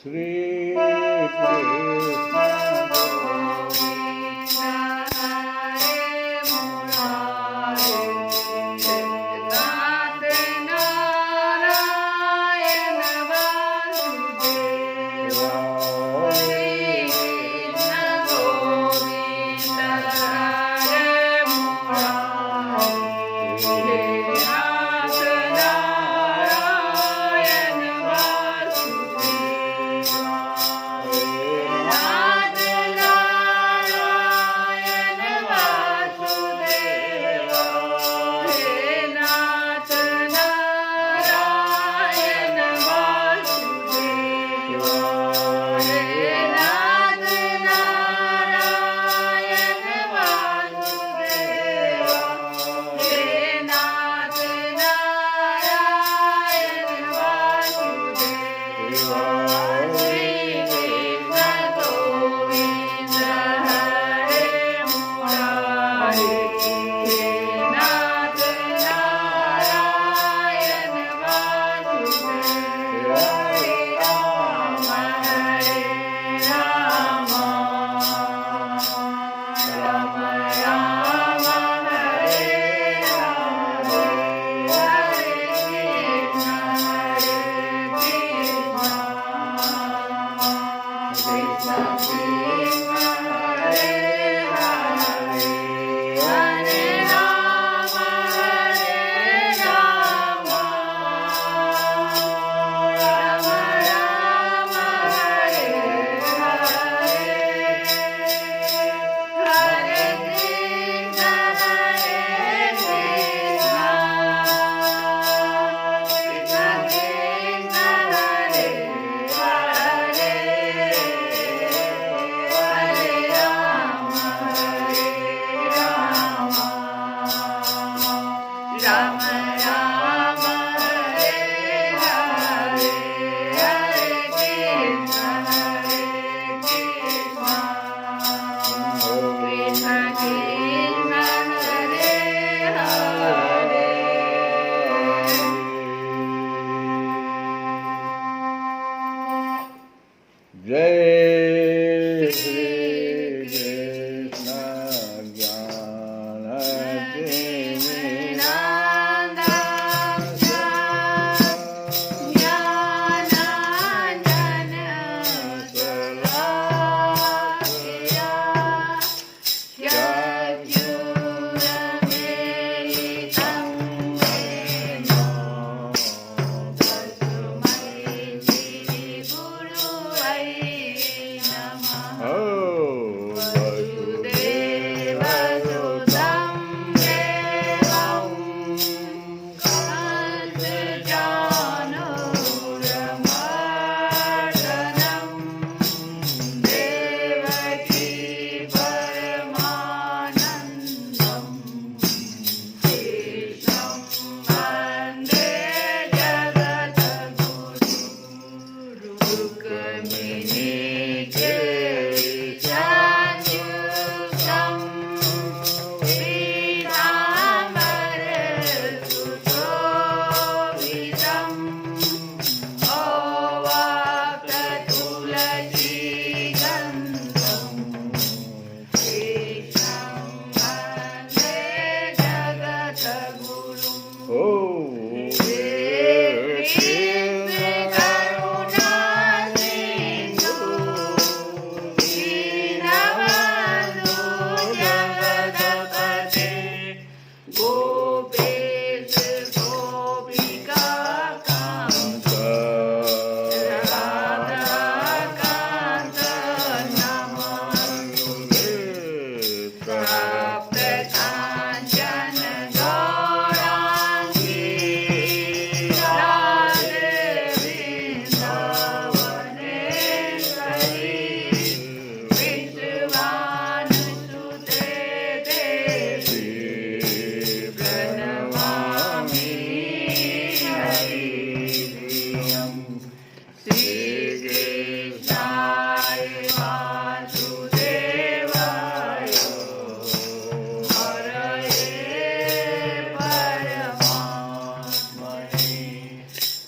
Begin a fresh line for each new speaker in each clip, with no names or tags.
Shri Krishna Jai Shri Krishna Jnana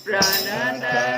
Pranata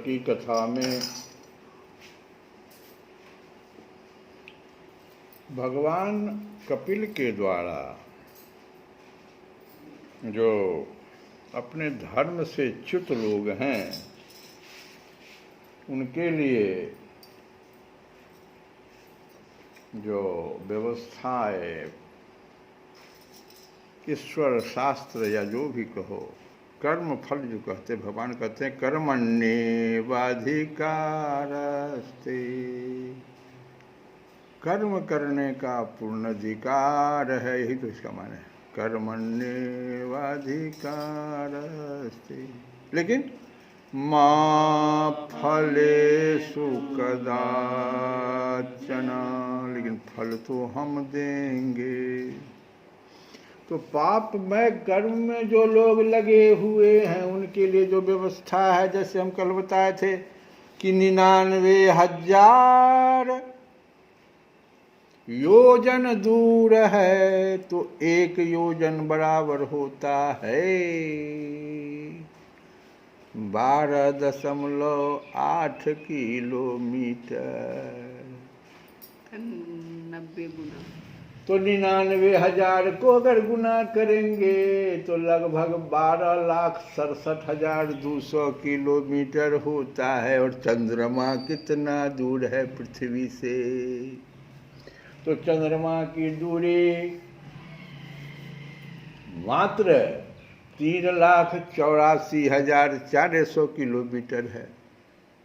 की कथा में भगवान कपिल के द्वारा जो अपने धर्म से च्युत लोग हैं उनके लिए जो व्यवस्थाएं ईश्वर शास्त्र या जो भी कहो कर्म फल जो कहते भगवान कहते हैं कर्मण्येवाधिकारस्ते, कर्म करने का पूर्ण अधिकार है, यही तो इसका माने है कर्मण्येवाधिकारस्ते। लेकिन मा फलेषु कदाचन, लेकिन फल तो हम देंगे। तो पापमय कर्म में जो लोग लगे हुए हैं उनके लिए जो व्यवस्था है, जैसे हम कल बताए थे कि 99,000 योजन दूर है तो 1 योजन बराबर होता है 12.8 किलोमीटर।
90 गुना
तो 99,000 को अगर गुना करेंगे तो लगभग 12,67,200 किलोमीटर होता है। और चंद्रमा कितना दूर है पृथ्वी से? तो चंद्रमा की दूरी मात्र 3,84,400 किलोमीटर है।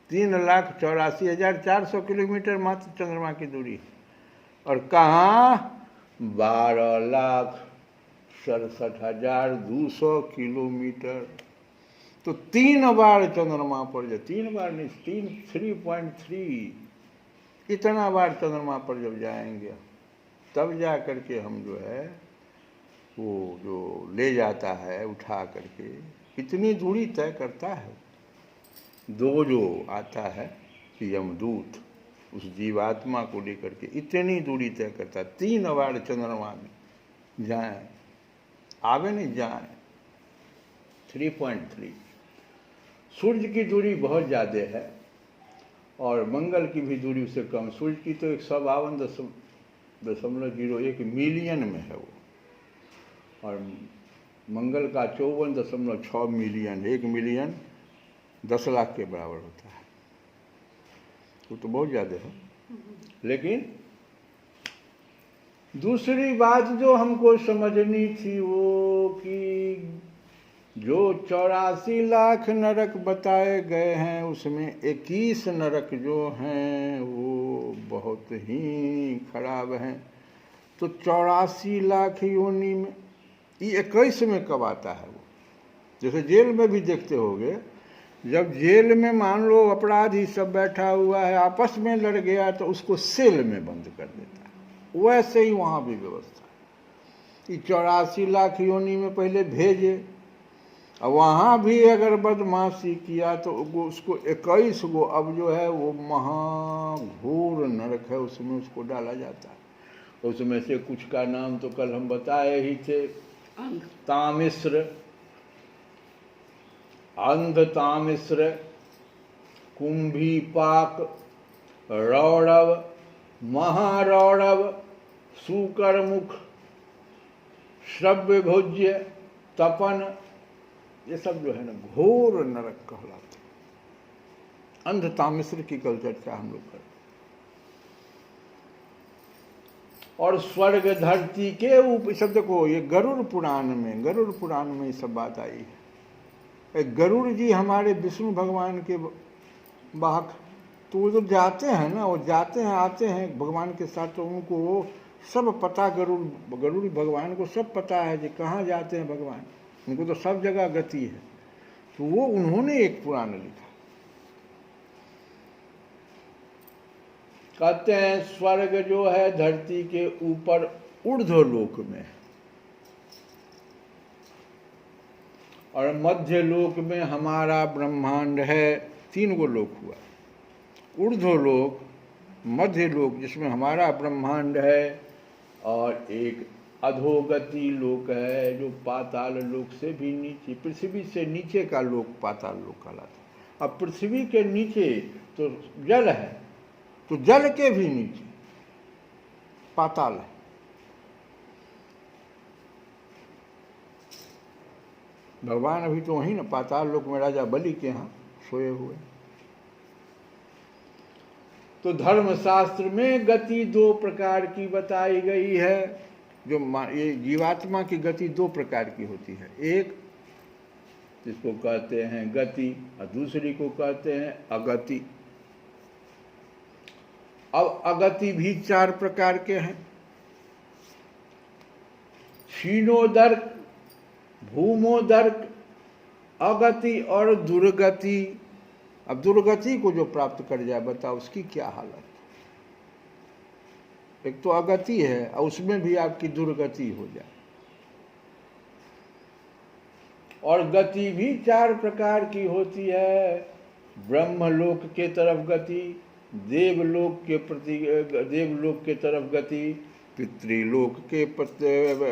3,84,400 किलोमीटर मात्र चंद्रमा की दूरी है। और कहाँ? 12,67,200 किलोमीटर। तो 3 बार चंद्रमा पर जब 3 बार नहीं 3.3 इतना बार चंद्रमा पर जब जाएंगे तब जा करके हम जो है वो जो ले जाता है उठा करके इतनी दूरी तय करता है। 2 जो आता है यमदूत उस जीवात्मा को लेकर के इतनी दूरी तय करता है। 3 बार चंद्रमा में जाएं, आवे नहीं जाएं। 3.3 सूर्य की दूरी बहुत ज़्यादा है और मंगल की भी दूरी उससे कम। सूर्य की तो 152.01 मिलियन में है वो, और मंगल का 54.6 मिलियन। 1 मिलियन 10 लाख के बराबर होता है। वो तो बहुत ज़्यादा है। लेकिन दूसरी बात जो हमको समझनी थी वो कि जो 84 लाख नरक बताए गए हैं उसमें 21 नरक जो हैं वो बहुत ही खराब हैं। तो 84 लाख योनि में ये 21 में कब आता है? वो जैसे जेल में भी देखते होंगे, जब जेल में मान लो अपराधी सब बैठा हुआ है आपस में लड़ गया तो उसको सेल में बंद कर देता है। वैसे ही वहाँ भी व्यवस्था है। 84 लाख योनि में पहले भेजे, और वहाँ भी अगर बदमाशी किया तो उसको 21 गो अब जो है वो महाघोर नरक है उसमें उसको डाला जाता है। उसमें से कुछ का नाम तो कल हम बताए ही थे। तामिश्र, अंधतामिश्र, कुंभीपाक, रौरव, महारौरव, सूकरमुख, श्रव्यभोज्य, तपन, ये सब जो है ना घोर नरक कहलाते हैं। अंधतामिश्र की कल चर्चा हम लोग करें। और स्वर्ग धरती के ऊपर सब देखो, ये गरुड़ पुराण में ये सब बात आई है। गरुड़ जी हमारे विष्णु भगवान के वाहक, तो वो जब जाते हैं ना, वो जाते हैं आते हैं भगवान के साथ, तो उनको वो सब पता, गरुड़ भगवान को सब पता है कि कहाँ जाते हैं भगवान, उनको तो सब जगह गति है। तो वो उन्होंने एक पुराण लिखा, कहते हैं स्वर्ग जो है धरती के ऊपर ऊर्ध्वलोक में, और मध्य लोक में हमारा ब्रह्मांड है। 3 गो लोक हुआ, ऊर्ध्वलोक, मध्य लोक जिसमें हमारा ब्रह्मांड है, और एक अधोगति लोक है जो पाताल लोक से भी नीचे, पृथ्वी से नीचे का लोक पाताल लोक कहलाता है। अब पृथ्वी के नीचे तो जल है, तो जल के भी नीचे पाताल है। भगवान अभी तो वहीं ना पाताल लोक में राजा बलि के यहाँ सोए हुए। तो धर्मशास्त्र में गति दो प्रकार की बताई गई है। जो ये जीवात्मा की गति दो प्रकार की होती है, एक जिसको कहते हैं गति और दूसरी को कहते हैं अगति। अब अगति भी चार प्रकार के हैं, क्षीणोदर्क, भूमोदर्क, अगति और दुर्गति। अब दुर्गति को जो प्राप्त कर जाए बताओ उसकी क्या हालत। एक तो अगति है और उसमें भी आपकी दुर्गति हो जाए। और गति भी चार प्रकार की होती है, ब्रह्मलोक के तरफ गति, देवलोक के तरफ गति, पितृलोक के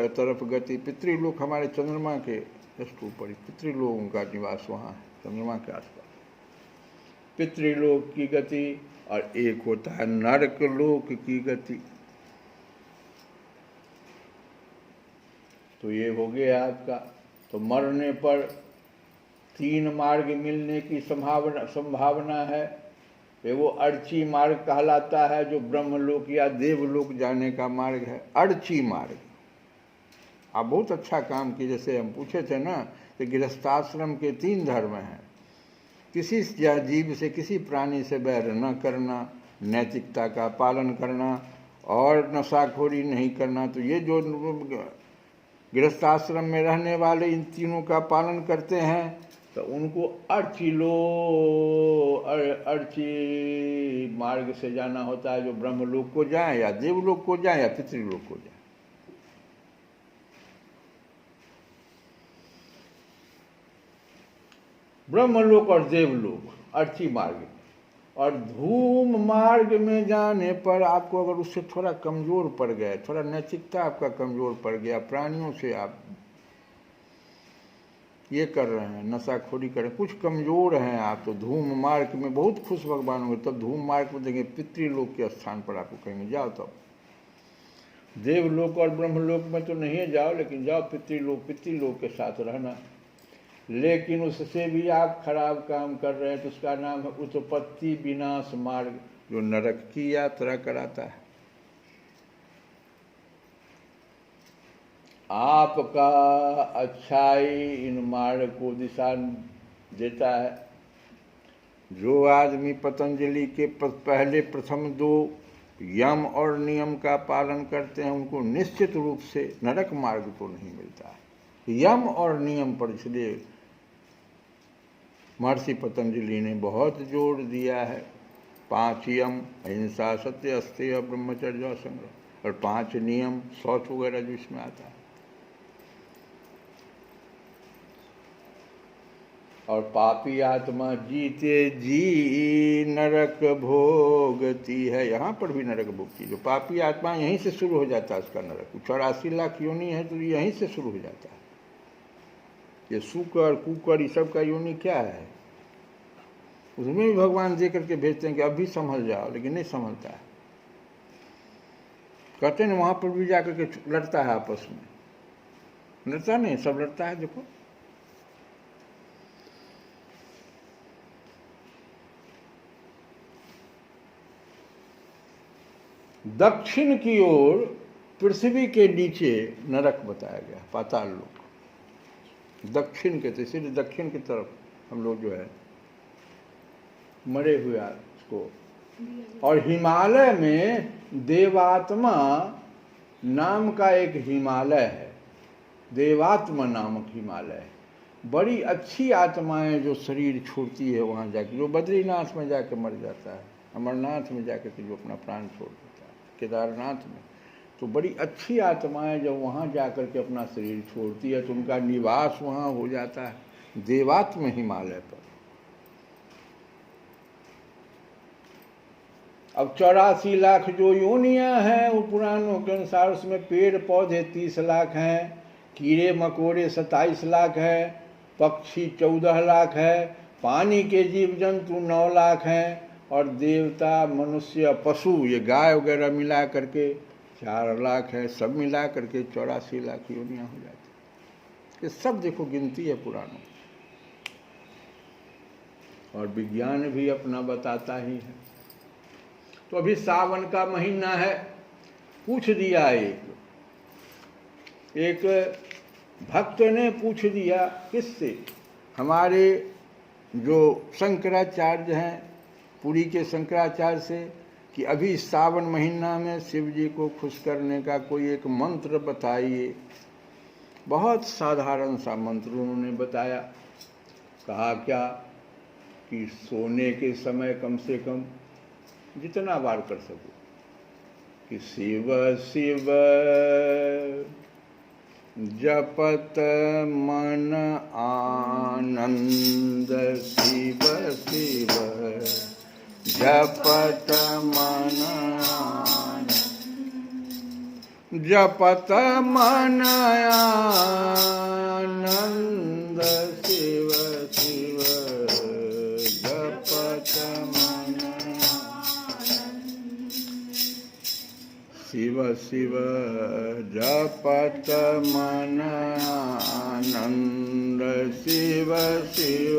तरफ गति। पितृलोक हमारे चंद्रमा के जस्ट ऊपर, पितृलोकों का निवास वहाँ है, चंद्रमा के आसपास पितृलोक की गति। और एक होता है नरक लोक की गति। तो ये हो गया आपका। तो मरने पर तीन मार्ग मिलने की संभावना है। वो अर्ची मार्ग कहलाता है, जो ब्रह्मलोक या देवलोक जाने का मार्ग है, अर्ची मार्ग। आप बहुत अच्छा काम किए। जैसे हम पूछे थे ना कि गृहस्थाश्रम के 3 धर्म हैं, किसी जीव से, किसी प्राणी से बैर न करना, नैतिकता का पालन करना और नशाखोरी नहीं करना। तो ये जो गृहस्थाश्रम में रहने वाले इन तीनों का पालन करते हैं तो उनको अर्ची मार्ग से जाना होता है, जो ब्रह्मलोक को जाए या देवलोक को जाए या पितृलोक को जाए। ब्रह्मलोक और देवलोक अर्ची मार्ग। और धूम मार्ग में जाने पर आपको अगर उससे थोड़ा कमज़ोर पड़ गया, थोड़ा नैतिकता आपका कमज़ोर पड़ गया, प्राणियों से आप ये कर रहे हैं, नशाखोरी कर रहे हैं, कुछ कमज़ोर हैं आप, तो धूम मार्ग में बहुत खुश भगवान होंगे। तब धूम मार्ग में देंगे पितृलोक के स्थान पर आपको कहेंगे जाओ। तब देवलोक और ब्रह्मलोक में तो नहीं जाओ, लेकिन जाओ पितृलोक के साथ रहना। लेकिन उससे भी आप खराब काम कर रहे हैं तो उसका नाम है उत्पत्ति विनाश मार्ग, जो नरक की यात्रा कराता है। आपका अच्छाई इन मार्ग को दिशा देता है। जो आदमी पतंजलि के पहले प्रथम 2 यम और नियम का पालन करते हैं उनको निश्चित रूप से नरक मार्ग तो नहीं मिलता है। यम और नियम पर इसलिए महर्षि पतंजलि ने बहुत जोर दिया है। 5 यम, अहिंसा, सत्य, अस्तेय, ब्रह्मचर्य, संग्रह, और 5 नियम, शौच वगैरह जो इसमें आता है। और पापी आत्मा जीते जी नरक भोगती है। यहाँ पर भी नरक भोगती है। जो पापी आत्मा यहीं से शुरू हो जाता है उसका नरक। 84 लाख योनि है तो यहीं से शुरू हो जाता है। ये सूकर कुकर ये सब का योनि क्या है, उसमें भी भगवान दे करके भेजते हैं कि अभी संभल जाओ, लेकिन नहीं संभलता है। कहते हैं वहाँ पर भी जाकर के लड़ता है आपस में, लड़ता नहीं, सब लड़ता है। देखो दक्षिण की ओर पृथ्वी के नीचे नरक बताया गया, पाताल लोक। दक्षिण के, तो इसीलिए दक्षिण की तरफ हम लोग जो है मरे हुए उसको। और हिमालय में देवात्मा नाम का एक हिमालय है, देवात्मा नामक हिमालय है। बड़ी अच्छी आत्माएं जो शरीर छोड़ती है वहाँ जाके, जो बद्रीनाथ में जाके मर जाता है, अमरनाथ में जाकर के जो अपना प्राण छोड़ देता है, केदारनाथ में, तो बड़ी अच्छी आत्माएं जब वहाँ जाकर के अपना शरीर छोड़ती है तो उनका निवास वहाँ हो जाता है देवात्म हिमालय पर। अब 84 लाख जो योनियाँ हैं वो पुराणों के अनुसार उसमें पेड़ पौधे 30 लाख हैं, कीड़े मकोड़े 27 लाख है, पक्षी 14 लाख है, पानी के जीव जंतु 9 लाख हैं, और देवता मनुष्य पशु ये गाय वगैरह मिला करके 4 लाख है। सब मिला करके 84 लाख योनियाँ हो जाती। ये सब देखो गिनती है पुराणों, और विज्ञान भी अपना बताता ही है। तो अभी सावन का महीना है। पूछ दिया एक भक्त ने पूछ दिया, किससे? हमारे जो शंकराचार्य हैं, पुरी के शंकराचार्य से, कि अभी सावन महीना में शिव जी को खुश करने का कोई एक मंत्र बताइए। बहुत साधारण सा मंत्र उन्होंने बताया। कहा क्या कि सोने के समय कम से कम जितना बार कर सको कि शिव शिव जपत मन आनंद, शिव शिव जपत मन आनंद, जपत मन आनंद, शिव शिव जपत मन, शिव शिव जपत मन आनंद, शिव शिव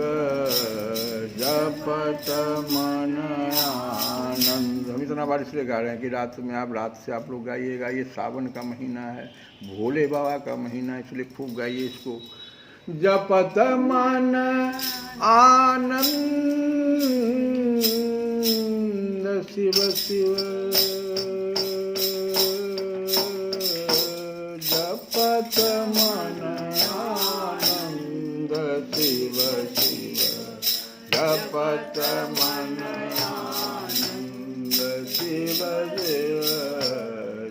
जपत मन आनंद। हम इतना बार इसलिए गा रहे हैं कि रात से आप लोग गाइएगा। ये सावन का महीना है, भोले बाबा का महीना है, इसलिए खूब गाइए इसको। जपत मन आनंद, शिव शिव जपत मन आनंद, शिव शिव जपत मन आनंद, शिव शिव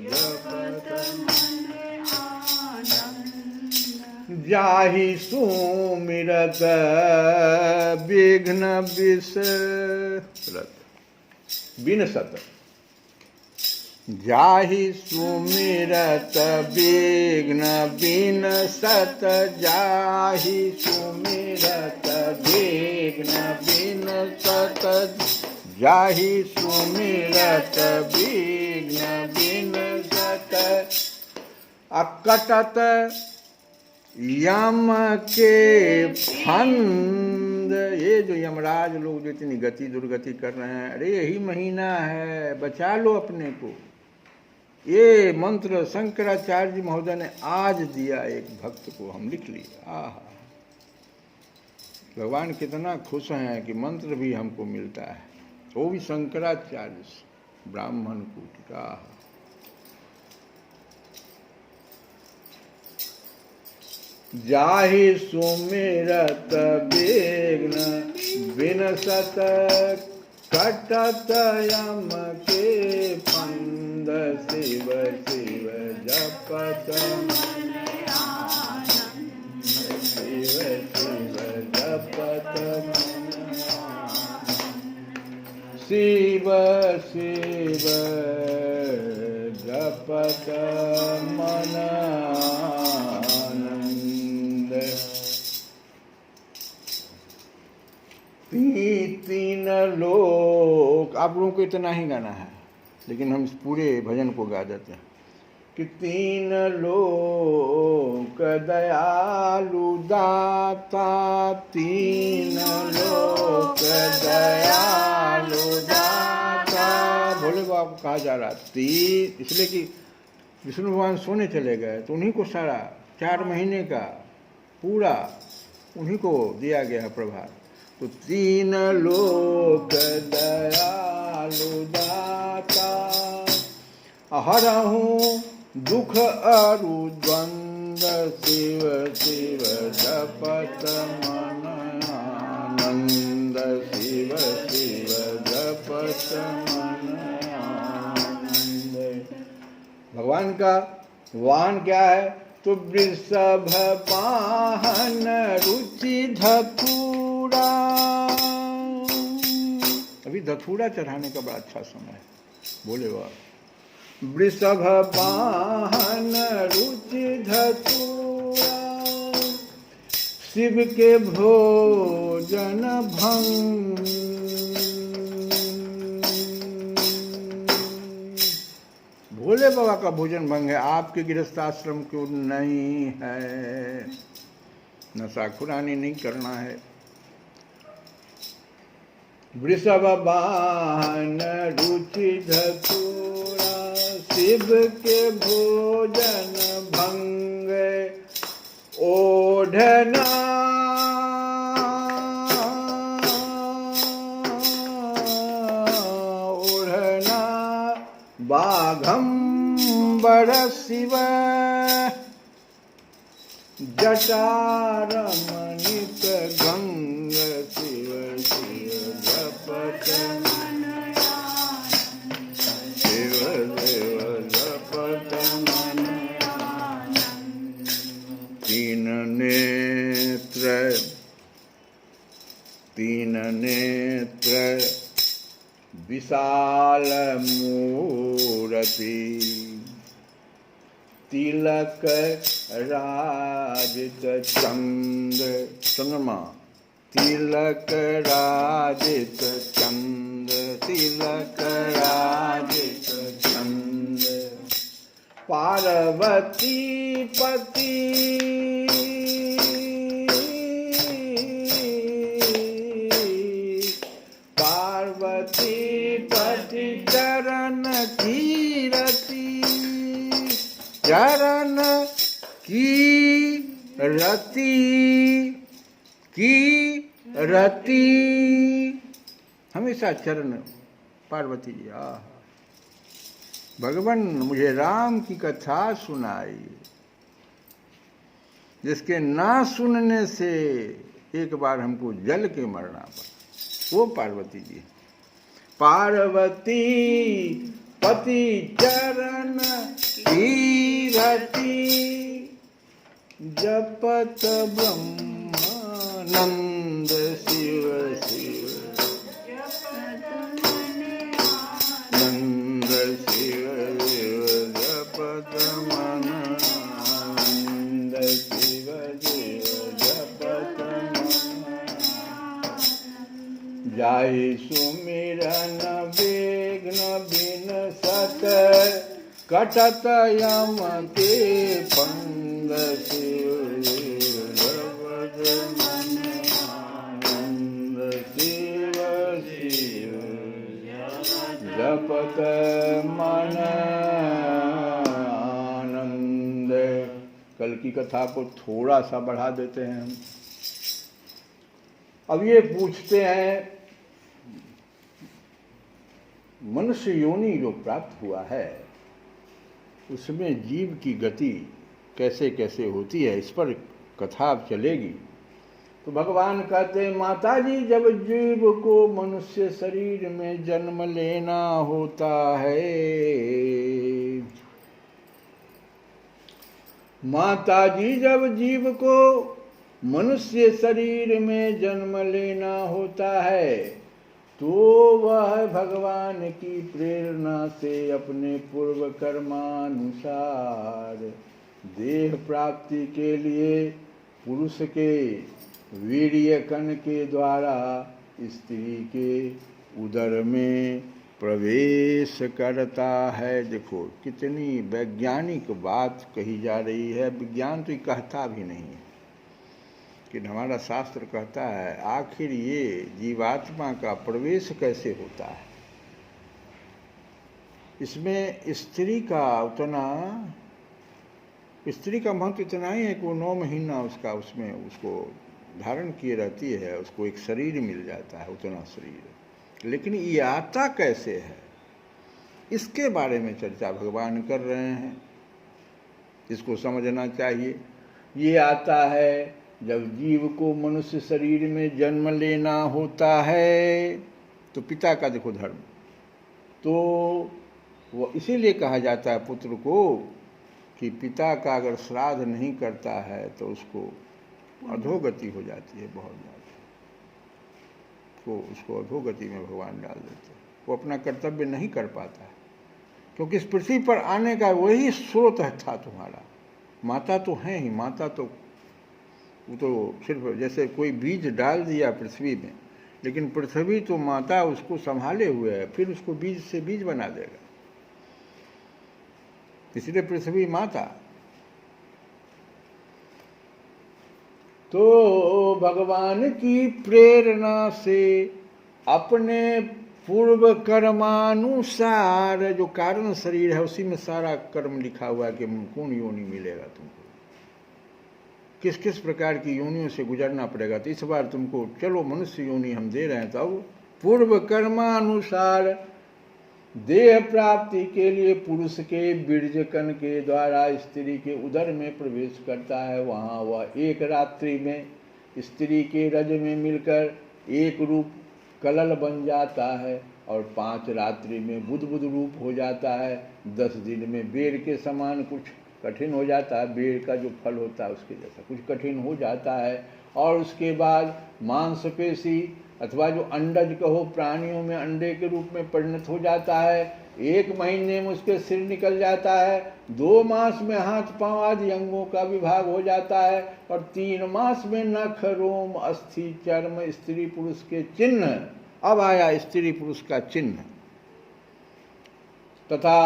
जपत मन आनंद। जाहि सुमिरत विघ्न विनसत, जाहि सुमिरत विघ्न विनसत, जाहि सुमिरत विघ्न विनसत, जाहि सुमिरत विघ्न विनसत, अकटत यम के फंद। ये जो यमराज लोग जो इतनी गति दुर्गति कर रहे हैं, अरे यही महीना है, बचा लो अपने को। ये मंत्र शंकराचार्य जी महोदय ने आज दिया एक भक्त को, हम लिख लिए। आहा, भगवान कितना खुश हैं कि मंत्र भी हमको मिलता है, वो भी शंकराचार्य से, ब्राह्मण कूट का। जाहि सुमिरत विघ्न विनसत, कटत यम के फंद, शिव शिव जपत मन आनंद, शिव शिव जपत मन आनंद, शिव शिव जपत मन आनंद। तीन लोक, आप लोगों को इतना ही गाना है, लेकिन हम इस पूरे भजन को गा देते हैं कि तीन लोक दयालु दाता, तीन लोक दयालु दाता। भोले बाबा को कहा जा रहा तीन, इसलिए कि विष्णु भगवान सोने चले गए तो उन्हीं को सारा 4 महीने का पूरा उन्हीं को दिया गया है प्रभार। तो तीन लोक दयालु दाता, हरहूँ दुख अरु द्वंद, शिव शिव जपत मन आनंद, शिव शिव जपत मन आनंद। भगवान का वाहन क्या है? तो वृषभ वाहन रुचि धतूरा। अभी धतूरा चढ़ाने का बड़ा अच्छा समय है, बोले बाबा। वृषभ वाहन रुचि धतूरा, शिव के भोजन भोजन भंग। भोले बाबा का भोजन भंग है, आपके गृहस्थाश्रम क्यों नहीं है। नशा खुरानी नहीं करना है। वृषभ वाहन रुचि धतूरा, शिव के भोजन भंग। ओढ़ना ओढ़ना बाघंबर शिव, जटारमणित गंग। शिव शिव जपत शिव शिव जपत मन। तीन नेत्र विशाल मूरति, तिलक राजित चंद्रमा। तिलक राजित चंद्र, तिलक राजित चंद्र। पार्वती पति चरण की रति, चरण की रति। हमेशा चरण पार्वती जी। भगवान मुझे राम की कथा सुनाई, जिसके ना सुनने से एक बार हमको जल के मरना पड़ा, वो पार्वती जी। पार्वती पति चरण की रति, जपत ब्रह्मानंद शिव शिव। नंद शिव शिव जपत मन आनंद। शिव शिव जपत मन। जाहि सुमिरन विघ्न बिनसत, कटत यम के पंग। शिव जपत मन आनंद। शिव शिव जपत मन आनंद। कल की कथा को थोड़ा सा बढ़ा देते हैं हम। अब ये पूछते हैं, मनुष्य योनि जो प्राप्त हुआ है उसमें जीव की गति कैसे कैसे होती है, इस पर कथा अब चलेगी। तो भगवान कहते हैं, माता जी जब जीव को मनुष्य शरीर में जन्म लेना होता है, माता जी जब जीव को मनुष्य शरीर में जन्म लेना होता है, तो वह भगवान की प्रेरणा से अपने पूर्व कर्मानुसार देह प्राप्ति के लिए पुरुष के वीर्य कण के द्वारा स्त्री के उदर में प्रवेश करता है। देखो कितनी वैज्ञानिक बात कही जा रही है। विज्ञान तो कहता भी नहीं है, कि हमारा शास्त्र कहता है आखिर ये जीवात्मा का प्रवेश कैसे होता है। इसमें स्त्री का महत्व इतना ही है कि वो 9 महीना उसमें उसको धारण किए रहती है, उसको एक शरीर मिल जाता है, उतना शरीर। लेकिन ये आता कैसे है, इसके बारे में चर्चा भगवान कर रहे हैं। इसको समझना चाहिए। ये आता है जब जीव को मनुष्य शरीर में जन्म लेना होता है, तो पिता का देखो धर्म, तो वो इसीलिए कहा जाता है पुत्र को कि पिता का अगर श्राद्ध नहीं करता है तो उसको अधोगति हो जाती है, बहुत ज़्यादा। तो उसको अधोगति में भगवान डाल देते हैं। वो अपना कर्तव्य नहीं कर पाता है, क्योंकि इस पृथ्वी पर आने का वही स्रोत था तुम्हारा। माता तो है ही, माता तो वो तो सिर्फ जैसे कोई बीज डाल दिया पृथ्वी में, लेकिन पृथ्वी तो माता उसको संभाले हुए है, फिर उसको बीज से बीज बना देगा। इसलिए पृथ्वी माता। तो भगवान की प्रेरणा से अपने पूर्व कर्मानुसार जो कारण शरीर है उसी में सारा कर्म लिखा हुआ है कि कौन योनि मिलेगा तुमको, किस किस प्रकार की योनियों से गुजरना पड़ेगा। तो इस बार तुमको चलो मनुष्य योनि हम दे रहे हैं। तो अब पूर्व कर्मानुसार देह प्राप्ति के लिए पुरुष के बीर्जकन के द्वारा स्त्री के उदर में प्रवेश करता है। वहाँ वह एक रात्रि में स्त्री के रज में मिलकर एक रूप कलल बन जाता है और 5 रात्रि में बुद्ध रूप हो जाता है। 10 दिन में बेर के समान कुछ कठिन हो जाता है, बेर का जो फल होता है उसके जैसा कुछ कठिन हो जाता है। और उसके बाद मांसपेशी अथवा जो अंडज कहो प्राणियों में अंडे के रूप में परिणत हो जाता है। 1 महीने में उसके सिर निकल जाता है। 2 मास में हाथ पांव आदि अंगों का विभाग हो जाता है और 3 मास में नख रोम अस्थि चर्म स्त्री पुरुष के चिन्ह, अब आया स्त्री पुरुष का चिन्ह, तथा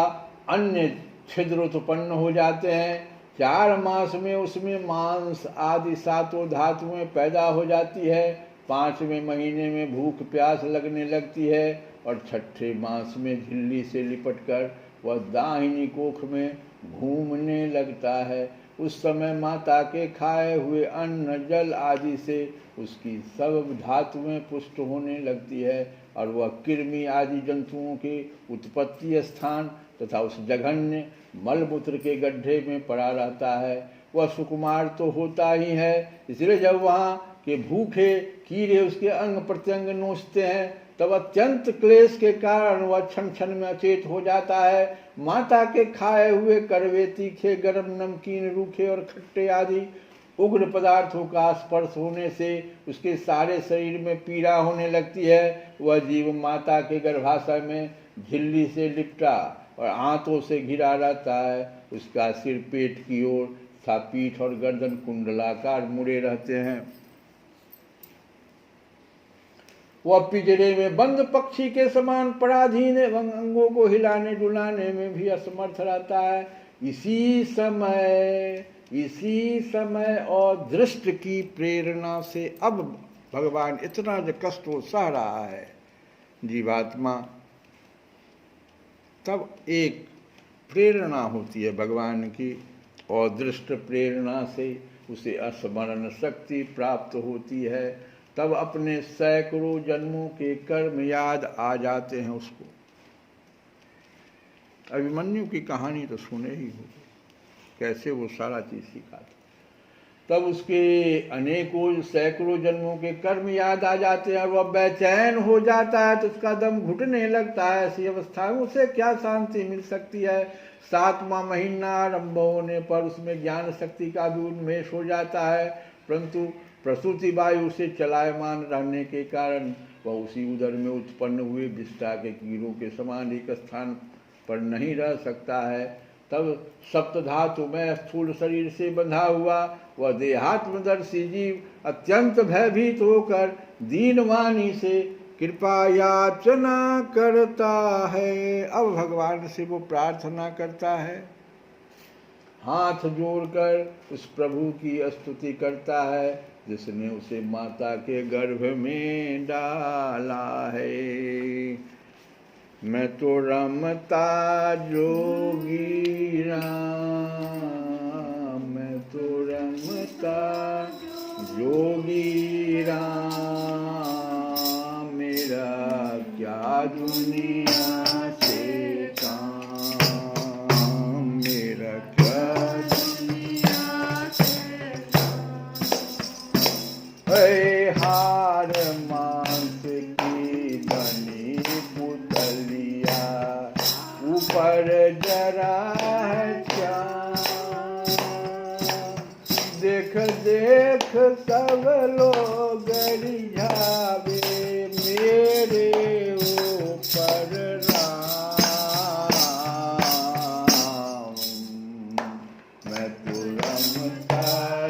अन्य छिद्र उत्पन्न हो जाते हैं। 4 मास में उसमें मांस आदि 7 धातुएं पैदा हो जाती है। 5वें महीने में भूख प्यास लगने लगती है और 6ठे मास में झिल्ली से लिपटकर वह दाहिनी कोख में घूमने लगता है। उस समय माता के खाए हुए अन्न जल आदि से उसकी सब धातुएं पुष्ट होने लगती है और वह कृमि आदि जंतुओं के उत्पत्ति स्थान तथा उस जघन्य मलमूत्र के गड्ढे में पड़ा रहता है। वह सुकुमार तो होता ही है, इसलिए जब वहाँ के भूखे कीड़े उसके अंग प्रत्यंग नोचते हैं तब अत्यंत क्लेश के कारण वह क्षण क्षण में अचेत हो जाता है। माता के खाए हुए कड़वे तीखे गरम नमकीन रूखे और खट्टे आदि उग्र पदार्थों का स्पर्श होने से उसके सारे शरीर में पीड़ा होने लगती है। वह जीव माता के गर्भाशय में झिल्ली से लिपटा और आंतों से घिरा रहता है। उसका सिर पेट की ओर तथा पीठ और गर्दन कुंडलाकार मुड़े रहते हैं। वह पिंजरे में बंद पक्षी के समान पराधीन एवं अंगों को हिलाने डुलाने में भी असमर्थ रहता है। इसी समय और दृष्ट की प्रेरणा से अब भगवान इतना जो कष्ट वो सह रहा है जीवात्मा, तब एक प्रेरणा होती है भगवान की और दृष्ट प्रेरणा से उसे स्मरण शक्ति प्राप्त होती है। तब अपने सैकड़ों जन्मों के कर्म याद आ जाते हैं उसको। अभिमन्यु की कहानी तो सुने ही हो, कैसे वो सारा चीज सीखा था। तब उसके अनेकों सैकड़ों जन्मों के कर्म याद आ जाते हैं, वह बेचैन हो जाता है तो उसका दम घुटने लगता है। ऐसी अवस्था में उसे क्या शांति मिल सकती है। 7वां महीना आरंभ होने पर उसमें ज्ञान शक्ति का भी उन्मेष हो जाता है, परंतु प्रसूति वायु से चलायमान रहने के कारण वह उसी उदर में उत्पन्न हुए विष्ठा के कीड़ों के समान एक स्थान पर नहीं रह सकता है। तब सप्तधातु में स्थूल शरीर से बंधा हुआ वह देहात्मदर्शी जीव अत्यंत भयभीत होकर दीनवाणी से कृपा याचना करता है। अब भगवान से वो प्रार्थना करता है, हाथ जोड़कर उस प्रभु की स्तुति करता है जिसने उसे माता के गर्भ में डाला है। मैं तो रमता जोगी राम, मैं तो रमता जोगी राम, मेरा क्या दुनिया से काम, मेरा क्या दुनिया से काम। हार मांस की बनी पुतलिया ऊपर जरा है चाँद, देख देख सब लोग रिझावे मेरे ऊपर राम, मैं तो रमता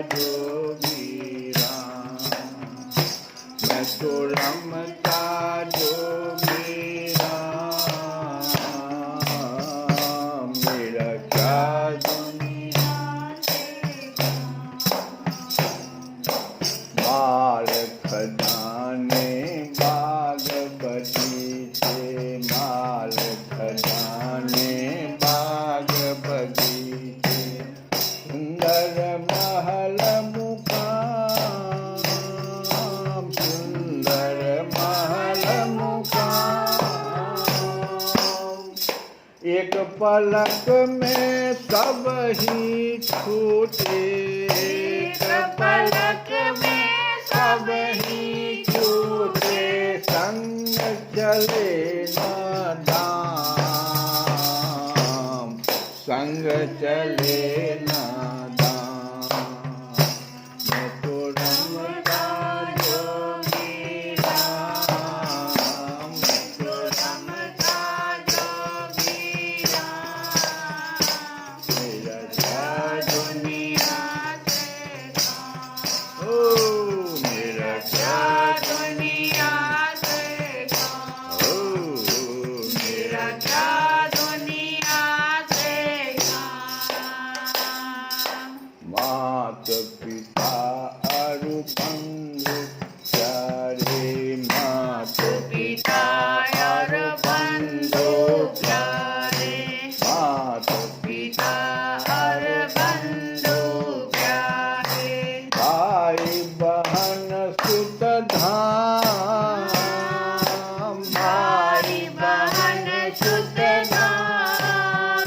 जोगी पलक में सब ही छूटे,
एक पलक में
सब ही छूटे, संग चले न दाम, संग चले न दाम। मैं तो रमता जोगी राम, मैं तो
रमता जोगी राम,
मेरा क्या
दुनिया से कौन,
ओ मेरा क्या
दुनिया से कौन,
ओ
मेरा क्या दुनिया से कौन।
मात पिता अरु बंधु प्यारे, मात
पिता और बंधु प्यारे,
मात
पिता और बंधु प्यारे,
भाई बहन सुत धाम,
भाई बहन सुत नाम,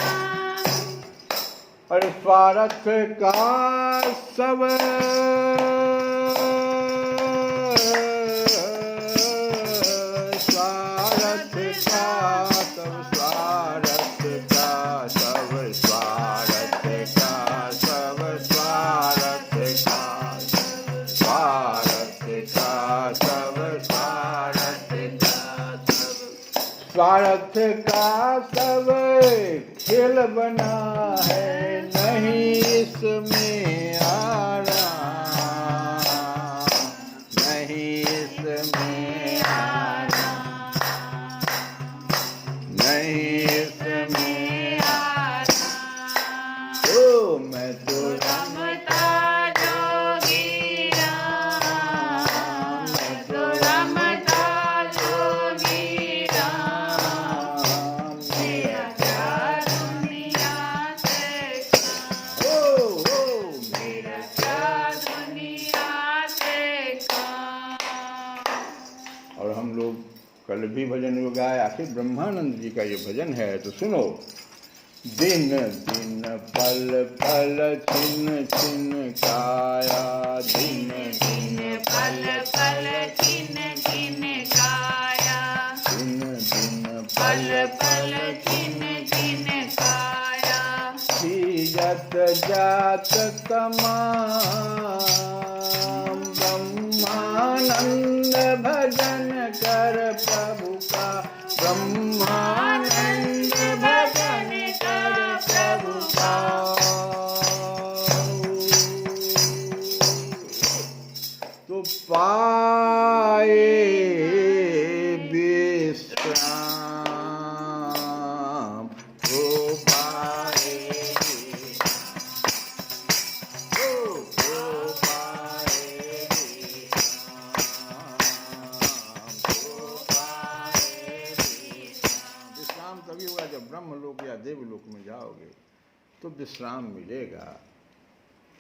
और स्वार्थ का सब स्वार्थ का सब, स्वार्थ का सब, स्वार्थ का सब, स्वार्थ का स्वार्थ का सब, स्वार्थ का सब, स्वार्थ का सब खेल बना है, नहीं इसमें आराम, नहीं इसमें आराम, नहीं इसमें ओ मैं तो
रमता जोगी राम, मैं तो रमता जोगी राम, मेरा क्या दुनिया से कौन, मेरा क्या दुनिया से कौन।
और हम लोग कल भी भजन में गाए, आखिर ब्रह्मानंद जी का ये भजन है तो सुनो। दिन दिन पल पल छिन छिन काया, दिन
दिन पल पल छिन छिन काया,
दिन दिन
पल पल छिन छिन काया,
सीजत जात तमाम, ब्रह्मानंद भजन कर प्रभु का, ब्रह्मानंद भजन कर प्रभु का। तो पाए विश्राम, तो पाए विश्राम तभी होगा जब ब्रह्मलोक या देवलोक में जाओगे तो विश्राम मिलेगा,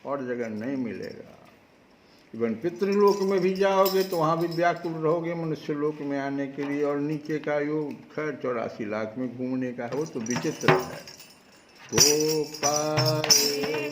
और जगह नहीं मिलेगा। इवन पितृलोक में भी जाओगे तो वहाँ भी व्याकुल रहोगे मनुष्य लोक में आने के लिए, और नीचे का यो खैर 84 लाख में घूमने का है, वो तो विचित्र है। तो पाए